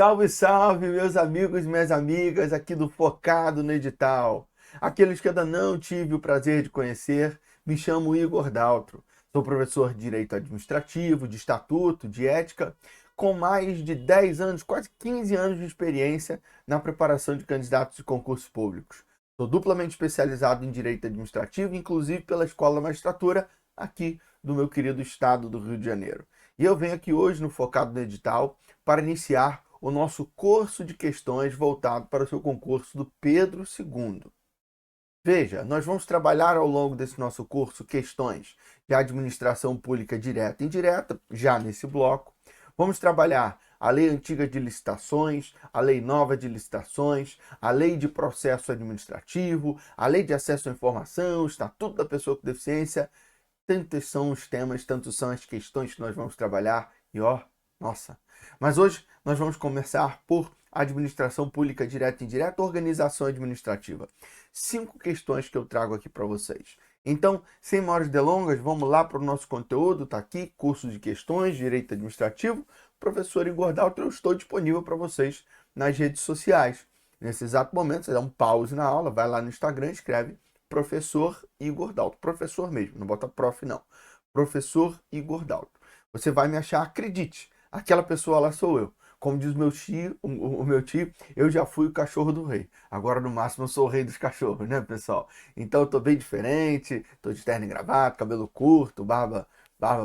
Salve, salve, meus amigos e minhas amigas aqui do Focado no Edital. Aqueles que ainda não tive o prazer de conhecer, me chamo Igor Daltro. Sou professor de Direito Administrativo, de Estatuto, de Ética, com mais de 10 anos, quase 15 anos de experiência na preparação de candidatos de concursos públicos. Sou duplamente especializado em Direito Administrativo, inclusive pela Escola da Magistratura, aqui do meu querido estado do Rio de Janeiro. E eu venho aqui hoje no Focado no Edital para iniciar o nosso curso de questões voltado para o seu concurso do Pedro II. Veja, nós vamos trabalhar ao longo desse nosso curso questões de administração pública direta e indireta, já nesse bloco. Vamos trabalhar a lei antiga de licitações, a lei nova de licitações, a lei de processo administrativo, a lei de acesso à informação, o estatuto da pessoa com deficiência. Tantos são os temas, tantos são as questões que nós vamos trabalhar e nossa. Mas hoje nós vamos começar por administração pública direta e indireta, organização administrativa. 5 questões que eu trago aqui para vocês. Então, sem maiores delongas, vamos lá para o nosso conteúdo. Está aqui, curso de questões, direito administrativo. Professor Igor Daltro, eu estou disponível para vocês nas redes sociais. Nesse exato momento, você dá um pause na aula, vai lá no Instagram, escreve Professor Igor Daltro. Professor mesmo, não bota prof não. Professor Igor Daltro. Você vai me achar, acredite, aquela pessoa lá sou eu. Como diz o meu tio, eu já fui o cachorro do rei. Agora, no máximo, eu sou o rei dos cachorros, né, pessoal? Então, eu tô bem diferente, tô de terno e gravata, cabelo curto, barba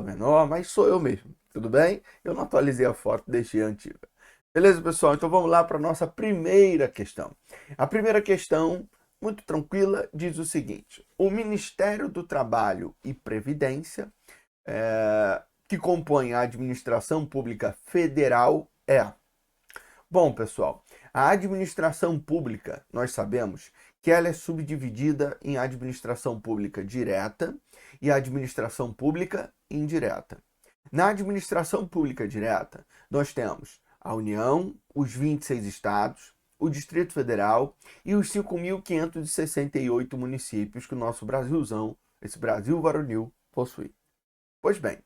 menor, mas sou eu mesmo, tudo bem? Eu não atualizei a foto, deixei a antiga. Beleza, pessoal? Então, vamos lá para a nossa primeira questão. A primeira questão, muito tranquila, diz o seguinte: o Ministério do Trabalho e Previdência, que compõe a administração pública federal, Bom, pessoal, a administração pública, nós sabemos que ela é subdividida em administração pública direta e administração pública indireta. Na administração pública direta, nós temos a União, os 26 estados, o Distrito Federal e os 5.568 municípios que o nosso Brasilzão, esse Brasil varonil, possui. Pois bem,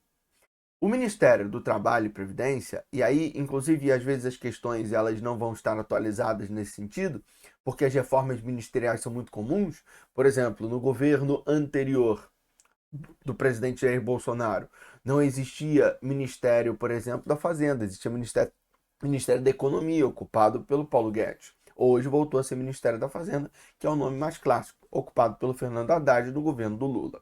o Ministério do Trabalho e Previdência, e aí, inclusive, às vezes as questões elas não vão estar atualizadas nesse sentido, porque as reformas ministeriais são muito comuns. Por exemplo, no governo anterior do presidente Jair Bolsonaro, não existia Ministério, por exemplo, da Fazenda, existia Ministério da Economia, ocupado pelo Paulo Guedes. Hoje voltou a ser Ministério da Fazenda, que é o nome mais clássico, ocupado pelo Fernando Haddad do governo do Lula.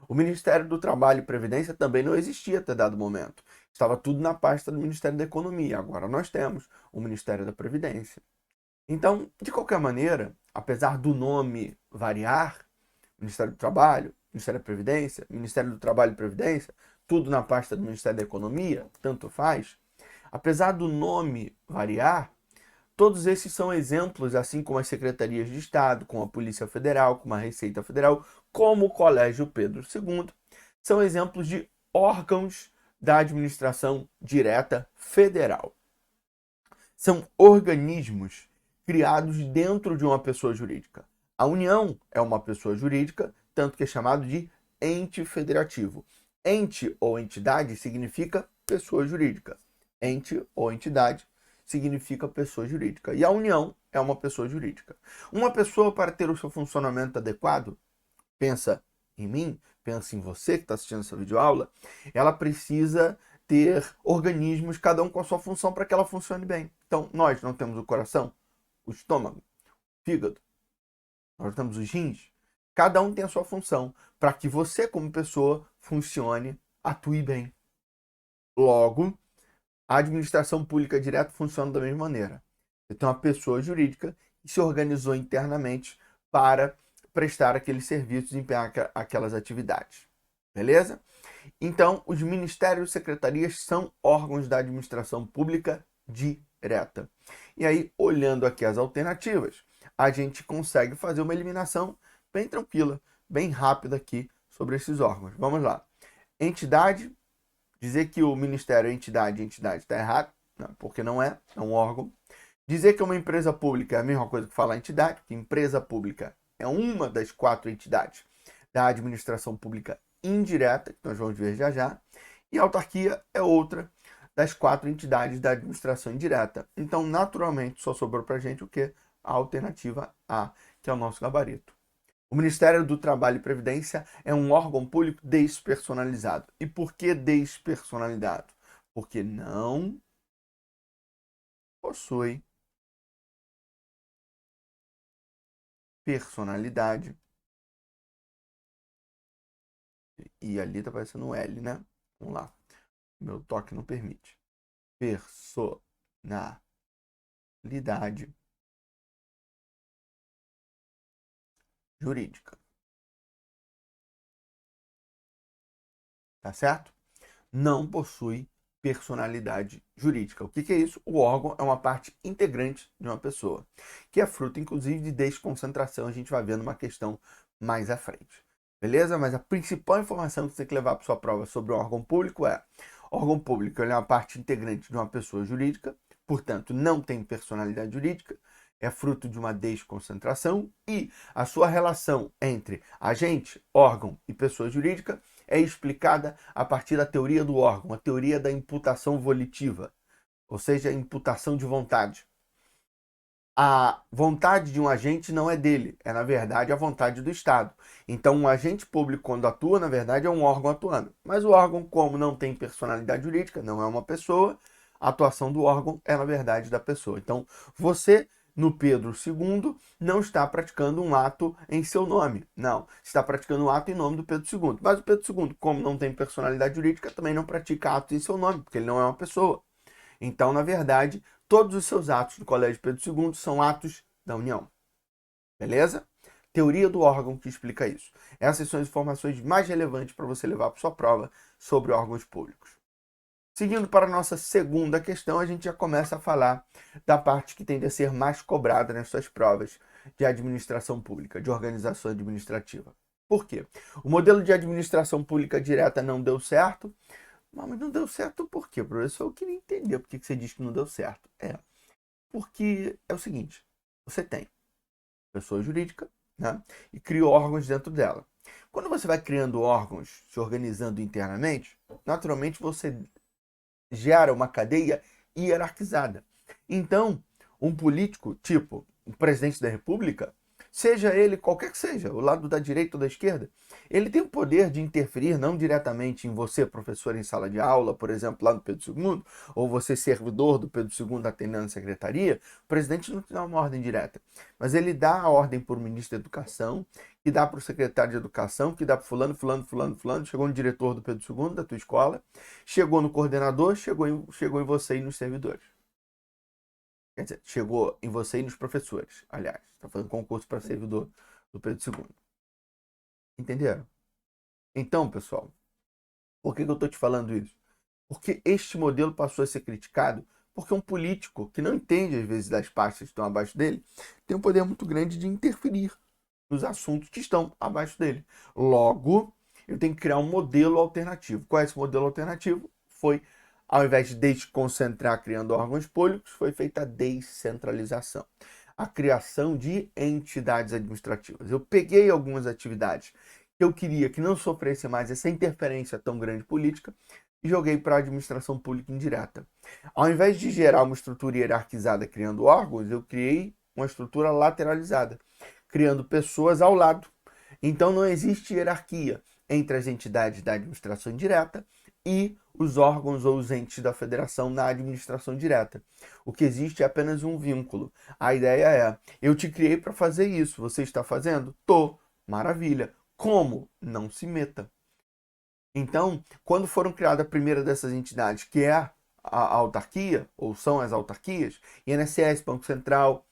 O Ministério do Trabalho e Previdência também não existia até dado momento. Estava tudo na pasta do Ministério da Economia. Agora nós temos o Ministério da Previdência. Então, de qualquer maneira, apesar do nome variar, Ministério do Trabalho, Ministério da Previdência, Ministério do Trabalho e Previdência, tudo na pasta do Ministério da Economia, tanto faz, apesar do nome variar, todos esses são exemplos, assim como as secretarias de Estado, como a Polícia Federal, como a Receita Federal, como o Colégio Pedro II, são exemplos de órgãos da administração direta federal. São organismos criados dentro de uma pessoa jurídica. A União é uma pessoa jurídica, tanto que é chamado de ente federativo. Ente ou entidade significa pessoa jurídica. Ente ou entidade significa pessoa jurídica. E a União é uma pessoa jurídica. Uma pessoa, para ter o seu funcionamento adequado, pensa em mim, pensa em você que está assistindo essa videoaula, ela precisa ter organismos, cada um com a sua função, para que ela funcione bem. Então, nós não temos o coração, o estômago, o fígado, nós temos os rins. Cada um tem a sua função, para que você, como pessoa, funcione, atue bem. Logo, a administração pública direta funciona da mesma maneira. Você tem uma pessoa jurídica que se organizou internamente para prestar aqueles serviços e empenhar aquelas atividades. Beleza? Então, os ministérios e secretarias são órgãos da administração pública direta. E aí, olhando aqui as alternativas, a gente consegue fazer uma eliminação bem tranquila, bem rápida aqui sobre esses órgãos. Vamos lá. Entidade. Dizer que o Ministério é entidade está errado, porque não é um órgão. Dizer que é uma empresa pública é a mesma coisa que falar entidade, que empresa pública é uma das 4 entidades da administração pública indireta, que nós vamos ver já já, e autarquia é outra das 4 entidades da administração indireta. Então, naturalmente, só sobrou para a gente o quê? A alternativa A, que é o nosso gabarito. O Ministério do Trabalho e Previdência é um órgão público despersonalizado. E por que despersonalizado? Porque não possui personalidade. E ali tá parecendo um L, né? Vamos lá. Meu toque não permite. Personalidade jurídica. Tá certo? Não possui personalidade jurídica. O que é isso? O órgão é uma parte integrante de uma pessoa, que é fruto, inclusive, de desconcentração. A gente vai ver numa questão mais à frente. Beleza? Mas a principal informação que você tem que levar para sua prova sobre o órgão público é: órgão público ele é uma parte integrante de uma pessoa jurídica, portanto, não tem personalidade jurídica, é fruto de uma desconcentração e a sua relação entre agente, órgão e pessoa jurídica é explicada a partir da teoria do órgão, a teoria da imputação volitiva, ou seja, a imputação de vontade. A vontade de um agente não é dele, é na verdade a vontade do Estado. Então, um agente público, quando atua, na verdade é um órgão atuando. Mas o órgão, como não tem personalidade jurídica, não é uma pessoa, a atuação do órgão é, na verdade, da pessoa. Então, você, no Pedro II, não está praticando um ato em seu nome. Não, está praticando um ato em nome do Pedro II. Mas o Pedro II, como não tem personalidade jurídica, também não pratica atos em seu nome, porque ele não é uma pessoa. Então, na verdade, todos os seus atos do Colégio Pedro II são atos da União. Beleza? Teoria do órgão que explica isso. Essas são as informações mais relevantes para você levar para sua prova sobre órgãos públicos. Seguindo para a nossa segunda questão, a gente já começa a falar da parte que tende a ser mais cobrada nas suas provas de administração pública, de organização administrativa. Por quê? O modelo de administração pública direta não deu certo. Mas não deu certo por quê, professor? Eu queria entender por que você diz que não deu certo. Porque é o seguinte, você tem pessoa jurídica, né? E cria órgãos dentro dela. Quando você vai criando órgãos, se organizando internamente, naturalmente você gera uma cadeia hierarquizada. Então, um político, tipo o presidente da República, seja ele qualquer que seja, o lado da direita ou da esquerda, ele tem o poder de interferir não diretamente em você, professor em sala de aula, por exemplo, lá no Pedro II, ou você, servidor do Pedro II atendendo a secretaria. O presidente não te dá uma ordem direta, mas ele dá a ordem para o ministro da Educação, que dá para o secretário de Educação, que dá para fulano, chegou no diretor do Pedro II, da tua escola, chegou no coordenador, chegou em você e nos servidores. Quer dizer, chegou em você e nos professores, aliás. Está fazendo concurso para servidor do Pedro II. Entenderam? Então, pessoal, por que eu estou te falando isso? Porque este modelo passou a ser criticado porque um político que não entende, às vezes, das pastas que estão abaixo dele, tem um poder muito grande de interferir nos assuntos que estão abaixo dele. Logo, eu tenho que criar um modelo alternativo. Qual é esse modelo alternativo? Foi, ao invés de desconcentrar criando órgãos públicos, foi feita a descentralização. A criação de entidades administrativas. Eu peguei algumas atividades que eu queria que não sofresse mais essa interferência tão grande política e joguei para a administração pública indireta. Ao invés de gerar uma estrutura hierarquizada criando órgãos, eu criei uma estrutura lateralizada, criando pessoas ao lado. Então não existe hierarquia entre as entidades da administração indireta e os órgãos ou os entes da federação na administração direta. O que existe é apenas um vínculo. A ideia é: eu te criei para fazer isso, você está fazendo? Tô. Maravilha. Como? Não se meta. Então, quando foram criadas a primeira dessas entidades, que é a autarquia, ou são as autarquias, INSS, Banco Central,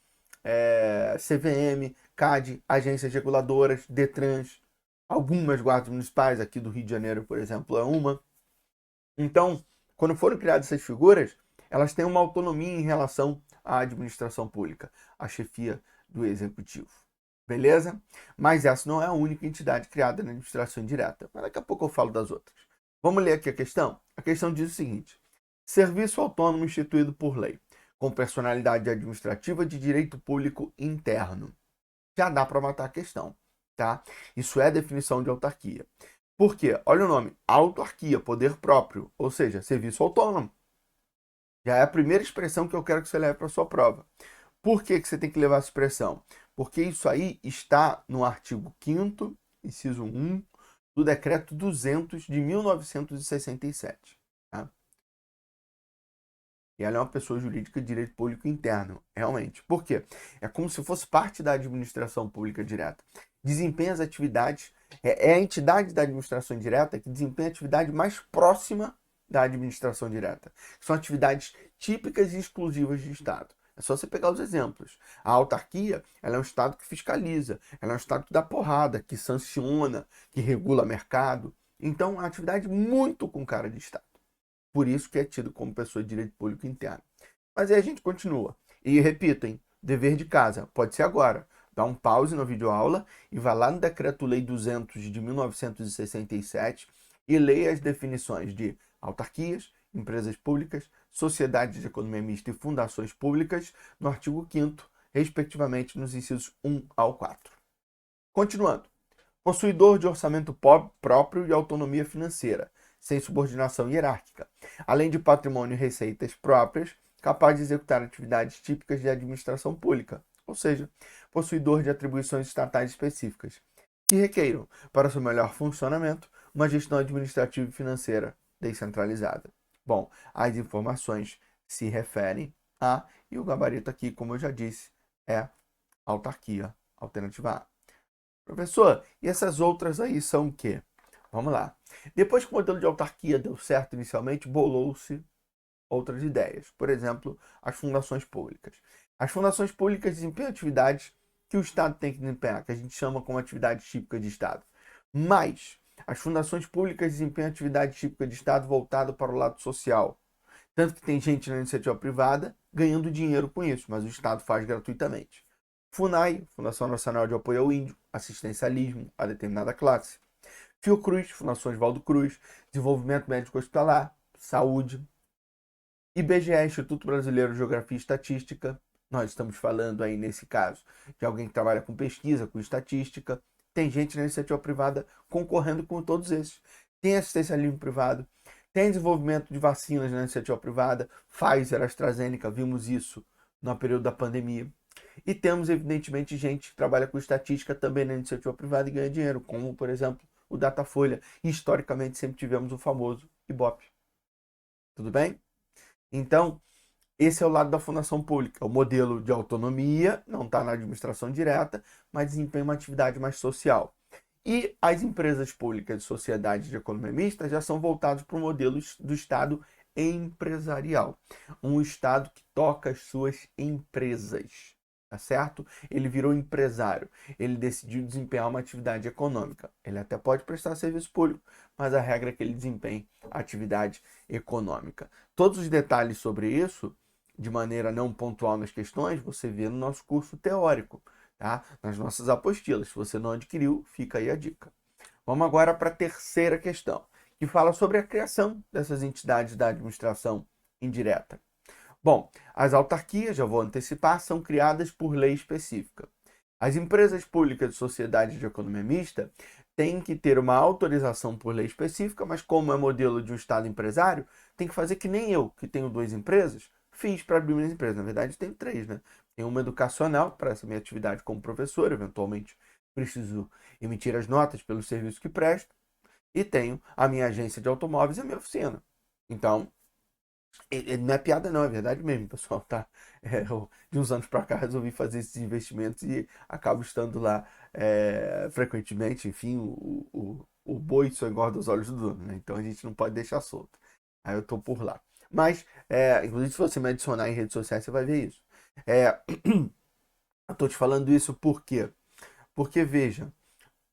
CVM, CAD, agências reguladoras, DETRANS, algumas guardas municipais, aqui do Rio de Janeiro, por exemplo, é uma. Então, quando foram criadas essas figuras, elas têm uma autonomia em relação à administração pública, à chefia do executivo. Beleza? Mas essa não é a única entidade criada na administração indireta. Mas daqui a pouco eu falo das outras. Vamos ler aqui a questão? A questão diz o seguinte: serviço autônomo instituído por lei, com personalidade administrativa de direito público interno. Já dá para matar a questão, tá? Isso é a definição de autarquia. Por quê? Olha o nome, autarquia, poder próprio, ou seja, serviço autônomo. Já é a primeira expressão que eu quero que você leve para sua prova. Por que que você tem que levar essa expressão? Porque isso aí está no artigo 5º, inciso 1, do Decreto 200 de 1967. Tá? E ela é uma pessoa jurídica de direito público interno, realmente. Por quê? É como se fosse parte da administração pública direta. Desempenha as atividades, é a entidade da administração direta que desempenha a atividade mais próxima da administração direta. São atividades típicas e exclusivas de Estado. É só você pegar os exemplos. A autarquia, ela é um Estado que fiscaliza, ela é um Estado que dá porrada, que sanciona, que regula mercado. Então, é uma atividade muito com cara de Estado. Por isso que é tido como pessoa de direito público interno. Mas aí a gente continua. E repito, hein? Dever de casa. Pode ser agora. Dá um pause na videoaula e vá lá no Decreto-Lei 200 de 1967 e leia as definições de autarquias, empresas públicas, sociedades de economia mista e fundações públicas no artigo 5º, respectivamente nos incisos 1 ao 4. Continuando. Possuidor de orçamento próprio e autonomia financeira, sem subordinação hierárquica, além de patrimônio e receitas próprias, capaz de executar atividades típicas de administração pública, ou seja, possuidor de atribuições estatais específicas, que requeiram, para seu melhor funcionamento, uma gestão administrativa e financeira descentralizada. Bom, as informações se referem a, e o gabarito aqui, como eu já disse, é autarquia, alternativa A. Professor, e essas outras aí são o quê? Vamos lá. Depois que o modelo de autarquia deu certo inicialmente, bolou-se outras ideias. Por exemplo, as fundações públicas. As fundações públicas desempenham atividades que o Estado tem que desempenhar, que a gente chama como atividades típicas de Estado. Mas as fundações públicas desempenham atividade típica de Estado voltada para o lado social. Tanto que tem gente na iniciativa privada ganhando dinheiro com isso, mas o Estado faz gratuitamente. FUNAI, Fundação Nacional de Apoio ao Índio, assistencialismo a determinada classe. Fiocruz, Fundação Oswaldo Cruz, Desenvolvimento Médico Hospitalar, Saúde. IBGE, Instituto Brasileiro de Geografia e Estatística. Nós estamos falando aí, nesse caso, de alguém que trabalha com pesquisa, com estatística. Tem gente na iniciativa privada concorrendo com todos esses. Tem assistencialismo privado, tem desenvolvimento de vacinas na iniciativa privada, Pfizer, AstraZeneca, vimos isso no período da pandemia. E temos, evidentemente, gente que trabalha com estatística também na iniciativa privada e ganha dinheiro, como, por exemplo, o Datafolha. E, historicamente, sempre tivemos o famoso Ibope. Tudo bem? Então, esse é o lado da fundação pública. O modelo de autonomia não está na administração direta, mas desempenha uma atividade mais social. E as empresas públicas de sociedade de economia mista já são voltadas para o modelo do Estado empresarial. Um Estado que toca as suas empresas. Tá certo? Ele virou empresário. Ele decidiu desempenhar uma atividade econômica. Ele até pode prestar serviço público, mas a regra é que ele desempenhe atividade econômica. Todos os detalhes sobre isso, de maneira não pontual nas questões, você vê no nosso curso teórico, tá? Nas nossas apostilas. Se você não adquiriu, fica aí a dica. Vamos agora para a terceira questão, que fala sobre a criação dessas entidades da administração indireta. Bom, as autarquias, já vou antecipar, são criadas por lei específica. As empresas públicas de sociedade de economia mista têm que ter uma autorização por lei específica, mas como é modelo de um Estado empresário, tem que fazer que nem eu, que tenho 2 empresas, fiz para abrir minhas empresas. Na verdade, tenho 3, né? Tenho uma educacional, para essa minha atividade como professor, eventualmente preciso emitir as notas pelos serviços que presto, e tenho a minha agência de automóveis e a minha oficina. Então, não é piada não, é verdade mesmo, pessoal, tá? De uns anos para cá resolvi fazer esses investimentos e acabo estando lá frequentemente, enfim, o boi só engorda os olhos do dono, né? Então a gente não pode deixar solto. Aí eu tô por lá. Mas, inclusive se você me adicionar em redes sociais, você vai ver isso. Eu tô te falando isso por quê? Porque, veja,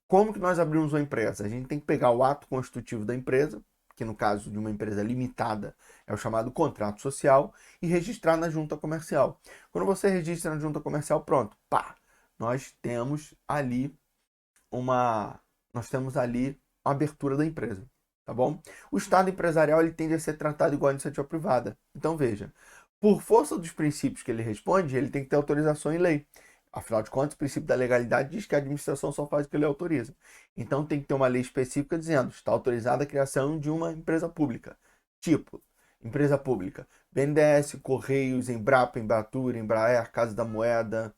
como que nós abrimos uma empresa? A gente tem que pegar o ato constitutivo da empresa, que no caso de uma empresa limitada é o chamado contrato social, e registrar na junta comercial. Quando você registra na junta comercial, pronto, pá, nós temos ali uma abertura da empresa, tá bom? O Estado empresarial ele tende a ser tratado igual a iniciativa privada. Então veja, por força dos princípios que ele responde, ele tem que ter autorização em lei. Afinal de contas, o princípio da legalidade diz que a administração só faz o que ele autoriza. Então tem que ter uma lei específica dizendo está autorizada a criação de uma empresa pública. Tipo, Empresa pública. BNDES, Correios, Embrapa, Embratur, Embraer, Casa da Moeda,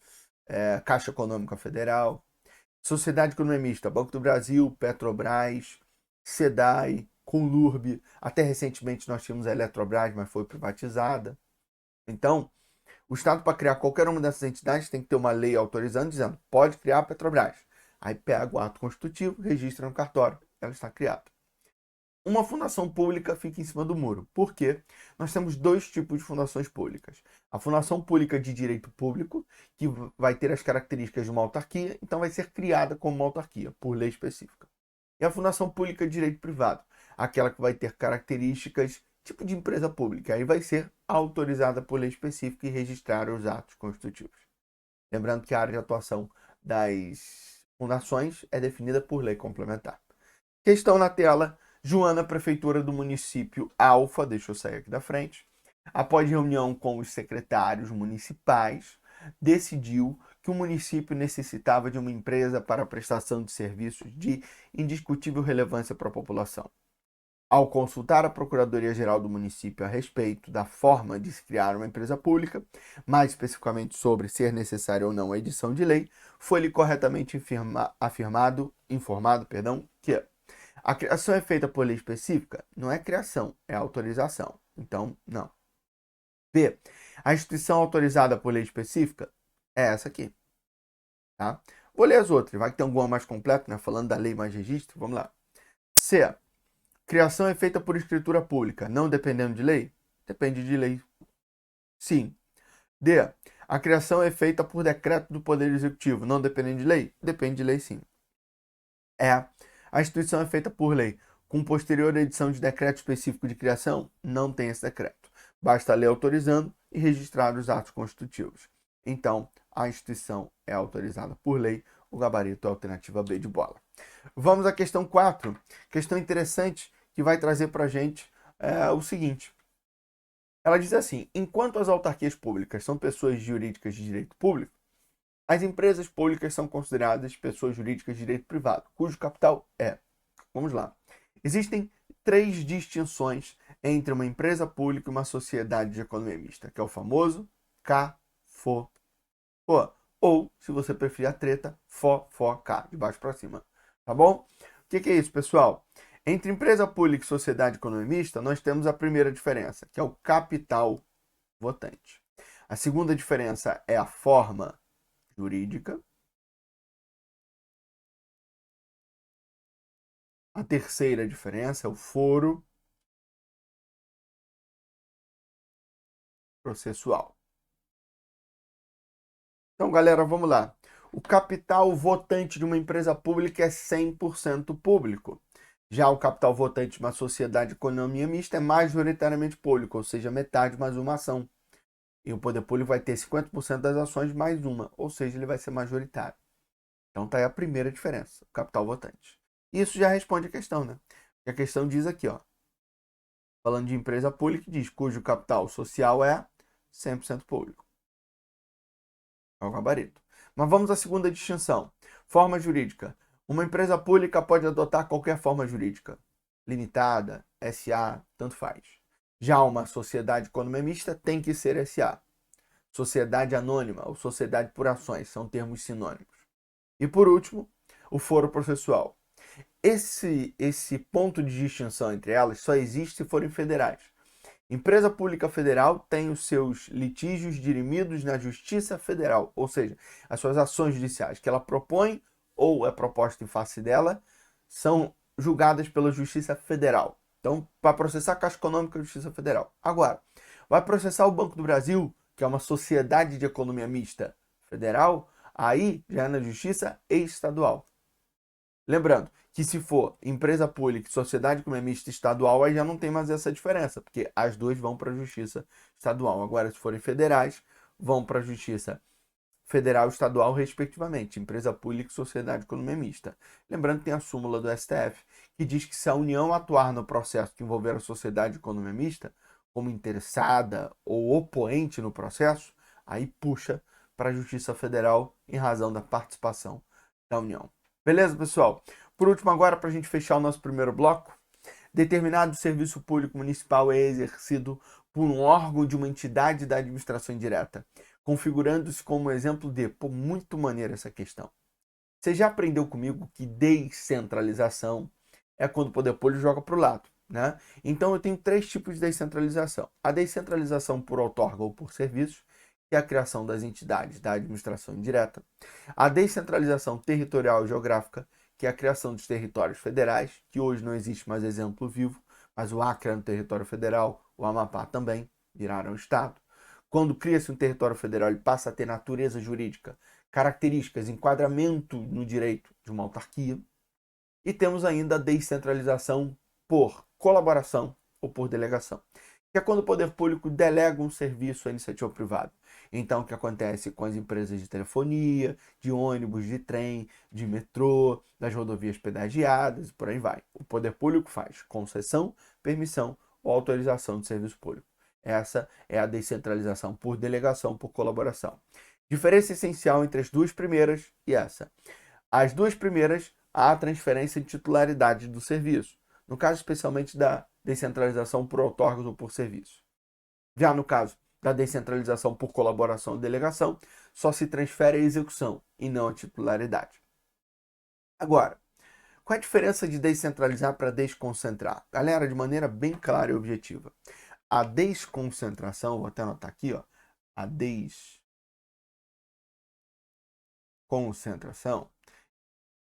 Caixa Econômica Federal. Sociedade Econômica Mista, Banco do Brasil, Petrobras, SEDAI, Conlurb. Até recentemente nós tínhamos a Eletrobras, mas foi privatizada. Então, o Estado, para criar qualquer uma dessas entidades, tem que ter uma lei autorizando, dizendo, pode criar a Petrobras. Aí pega o ato constitutivo, registra no cartório, ela está criada. Uma fundação pública fica em cima do muro. Por quê? Nós temos dois tipos de fundações públicas. A fundação pública de direito público, que vai ter as características de uma autarquia, então vai ser criada como uma autarquia, por lei específica. E a fundação pública de direito privado, aquela que vai ter características tipo de empresa pública, aí vai ser autorizada por lei específica e registrar os atos constitutivos. Lembrando que a área de atuação das fundações é definida por lei complementar. Questão na tela. Joana, prefeitura do município Alfa, deixa eu sair aqui da frente, após reunião com os secretários municipais, decidiu que o município necessitava de uma empresa para a prestação de serviços de indiscutível relevância para a população. Ao consultar a Procuradoria-Geral do município a respeito da forma de se criar uma empresa pública, mais especificamente sobre ser necessária ou não a edição de lei, foi-lhe corretamente informado que a criação é feita por lei específica? Não é criação, é autorização. Então, não. B. A instituição autorizada por lei específica é essa aqui. Tá? Vou ler as outras. Vai que tem alguma mais completa, né? Falando da lei mais registro. Vamos lá. C. Criação é feita por escritura pública, não dependendo de lei? Depende de lei. Sim. D. A criação é feita por decreto do Poder Executivo, não dependendo de lei? Depende de lei, sim. E. A instituição é feita por lei. Com posterior edição de decreto específico de criação, não tem esse decreto. Basta a lei autorizando e registrar os atos constitutivos. Então, a instituição é autorizada por lei. O gabarito é a alternativa B de bola. Vamos à questão 4. Questão interessante que vai trazer para a gente o seguinte. Ela diz assim, enquanto as autarquias públicas são pessoas jurídicas de direito público, as empresas públicas são consideradas pessoas jurídicas de direito privado, cujo capital é. Vamos lá. Existem 3 distinções entre uma empresa pública e uma sociedade de economia mista, que é o famoso CAFO. Ou, se você preferir a treta, FOFOCA, de baixo para cima. Tá bom? O que é isso, pessoal? Entre empresa pública e sociedade de economia mista, nós temos a primeira diferença, que é o capital votante. A segunda diferença é a forma jurídica. A terceira diferença é o foro processual. Então, galera, vamos lá. O capital votante de uma empresa pública é 100% público. Já o capital votante de uma sociedade de economia mista é majoritariamente público, ou seja, metade mais uma ação. E o poder público vai ter 50% das ações mais uma, ou seja, ele vai ser majoritário. Então tá aí a primeira diferença, o capital votante. Isso já responde a questão, né? A questão diz aqui, ó. Falando de empresa pública, diz cujo capital social é 100% público. É o gabarito. Mas vamos à segunda distinção. Forma jurídica. Uma empresa pública pode adotar qualquer forma jurídica. Limitada, SA, tanto faz. Já uma sociedade econômica mista tem que ser SA. Sociedade anônima ou sociedade por ações são termos sinônimos. E por último, o foro processual. Esse ponto de distinção entre elas só existe se forem federais. Empresa pública federal tem os seus litígios dirimidos na Justiça Federal, ou seja, as suas ações judiciais que ela propõe ou é proposta em face dela são julgadas pela Justiça Federal. Então, para processar a Caixa Econômica, a Justiça Federal. Agora, vai processar o Banco do Brasil, que é uma sociedade de economia mista federal, aí já é na Justiça Estadual. Lembrando que se for empresa pública e sociedade econômica mista estadual, aí já não tem mais essa diferença, porque as duas vão para a Justiça Estadual. Agora, se forem federais, vão para a Justiça Federal e Estadual, respectivamente, empresa pública e sociedade econômica mista. Lembrando que tem a súmula do STF, que diz que se a União atuar no processo que envolver a sociedade econômica mista, como interessada ou opoente no processo, aí puxa para a Justiça Federal em razão da participação da União. Beleza, pessoal? Por último, agora, para a gente fechar o nosso primeiro bloco, Determinado serviço público municipal é exercido por um órgão de uma entidade da administração indireta, configurando-se como exemplo de, pô, muito maneira essa questão. Você já aprendeu comigo que descentralização é quando o poder público joga para o lado, né? Então eu tenho 3 tipos de descentralização. A descentralização por outorga ou por serviços, que é a criação das entidades da administração indireta. A descentralização territorial e geográfica, que é a criação dos territórios federais, que hoje não existe mais exemplo vivo, mas o Acre é no território federal, o Amapá também viraram estado. Quando cria-se um território federal, ele passa a ter natureza jurídica, características, enquadramento no direito de uma autarquia. E temos ainda a descentralização por colaboração ou por delegação, que é quando o poder público delega um serviço à iniciativa privada. Então, o que acontece com as empresas de telefonia, de ônibus, de trem, de metrô, das rodovias pedagiadas e por aí vai. O poder público faz concessão, permissão ou autorização de serviço público. Essa é a descentralização por delegação, por colaboração. Diferença essencial entre as duas primeiras e essa. As duas primeiras, há a transferência de titularidade do serviço, no caso especialmente da descentralização por outorgas ou por serviço. Já no caso da descentralização por colaboração ou delegação, só se transfere a execução e não a titularidade. Agora, qual é a diferença de descentralizar para desconcentrar? Galera, de maneira bem clara e objetiva. A desconcentração, vou até anotar aqui, ó, a desconcentração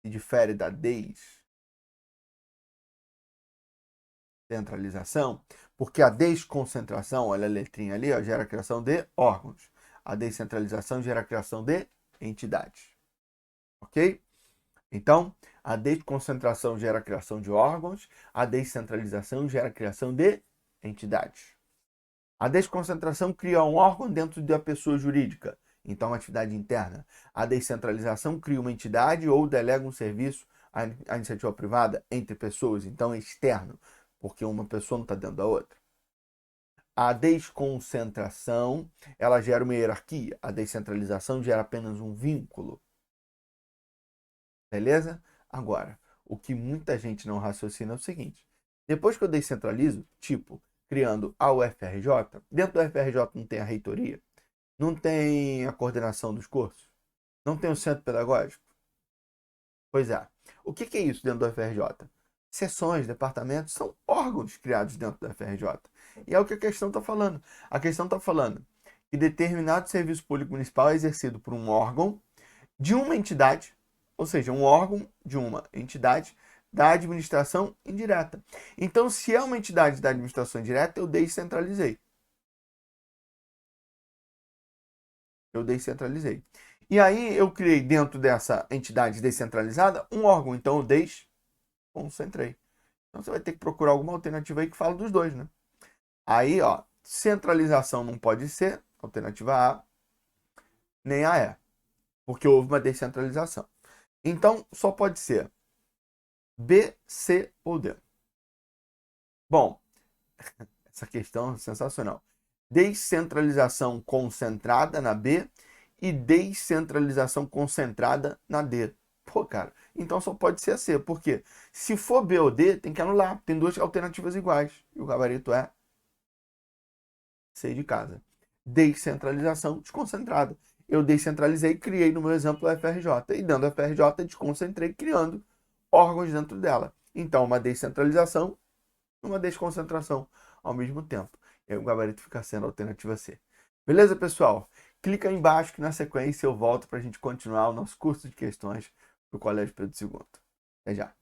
se difere da descentralização, porque a desconcentração, olha a letrinha ali, ó, gera a criação de órgãos. A descentralização gera a criação de entidades. Ok? Então, a desconcentração gera a criação de órgãos, a descentralização gera a criação de entidades. A desconcentração cria um órgão dentro da pessoa jurídica, então uma atividade interna. A descentralização cria uma entidade ou delega um serviço à iniciativa privada entre pessoas, então é externo, porque uma pessoa não está dentro da outra. A desconcentração, ela gera uma hierarquia. A descentralização gera apenas um vínculo. Beleza? Agora, o que muita gente não raciocina é o seguinte. Depois que eu descentralizo, tipo, criando a UFRJ, dentro da UFRJ não tem a reitoria, não tem a coordenação dos cursos, não tem o centro pedagógico. Pois é. O que é isso dentro da UFRJ? Seções, departamentos, são órgãos criados dentro da UFRJ. E é o que a questão está falando. A questão está falando que determinado serviço público municipal é exercido por um órgão de uma entidade, ou seja, um órgão de uma entidade da administração indireta. Então, se é uma entidade da administração indireta, eu descentralizei. E aí eu criei dentro dessa entidade descentralizada um órgão, então eu desconcentrei. Então você vai ter que procurar alguma alternativa aí que fala dos dois, né? Aí, ó, centralização não pode ser, alternativa A, nem a E, porque houve uma descentralização. Então, só pode ser B, C ou D. Bom, essa questão é sensacional. Descentralização concentrada na B e descentralização concentrada na D. Pô, cara, então só pode ser a C. Por quê? Se for B ou D, tem que anular. Tem duas alternativas iguais. E o gabarito é C de casa. Descentralização desconcentrada. Eu descentralizei e criei no meu exemplo a FRJ. E dentro da FRJ, desconcentrei criando órgãos dentro dela. Então, uma descentralização e uma desconcentração ao mesmo tempo. E aí o gabarito fica sendo a alternativa C. Beleza, pessoal? Clica aí embaixo que na sequência eu volto para a gente continuar o nosso curso de questões do Colégio Pedro II. Até já!